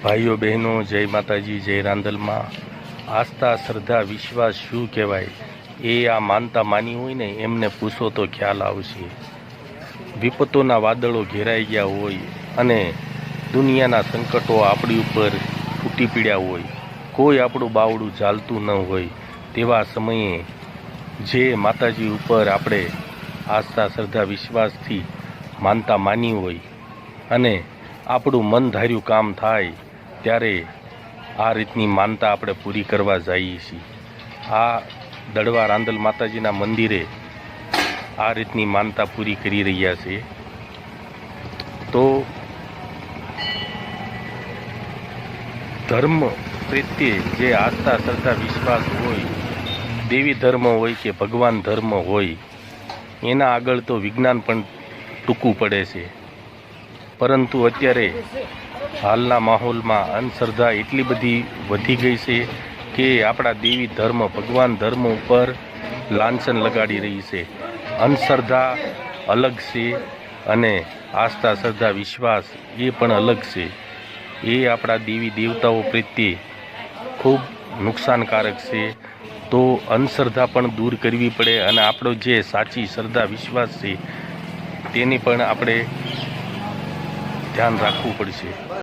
ભાઈઓ બહેનો, જય માતાજી, જય રાંદલમાં। આસ્થા, શ્રદ્ધા, વિશ્વાસ શું કહેવાય એ આ માનતા માની હોય ને એમને પૂછો તો ખ્યાલ આવશે। વિપતોના વાદળો ઘેરાઈ ગયા હોય અને દુનિયાના સંકટો આપણી ઉપર ફૂટી પડ્યા હોય, કોઈ આપણું બાવડું ચાલતું ન હોય, તેવા સમયે જે માતાજી ઉપર આપણે આસ્થા, શ્રદ્ધા, વિશ્વાસથી માનતા માની હોય અને આપણું મન ધાર્યું કામ થાય ત્યારે આ રીતની માનતા આપણે પૂરી કરવા જઈએ છીએ। આ દડવા રાંદલ માતાજીના મંદિરે આ રીતની માનતા પૂરી કરી રહ્યા છે। તો ધર્મ પ્રત્યે જે આસ્થા, શ્રદ્ધા, વિશ્વાસ હોય, દેવી ધર્મ હોય કે ભગવાન ધર્મ હોય, એના આગળ તો વિજ્ઞાન પણ ટૂંકું પડે છે। પરંતુ અત્યારે હાલના માહોલમાં અંધશ્રદ્ધા એટલી બધી વધી ગઈ છે કે આપણા દેવી ધર્મ, ભગવાન ધર્મ ઉપર લાંછન લગાડી રહી છે। અંધશ્રદ્ધા અલગ છે અને આસ્થા, શ્રદ્ધા, વિશ્વાસ એ પણ અલગ છે। એ આપણા દેવી દેવતાઓ પ્રત્યે ખૂબ નુકસાનકારક છે। તો અંધશ્રદ્ધા પણ દૂર કરવી પડે અને આપણો જે સાચી શ્રદ્ધા, વિશ્વાસ છે તેની પણ આપણે ધ્યાન રાખવું પડશે।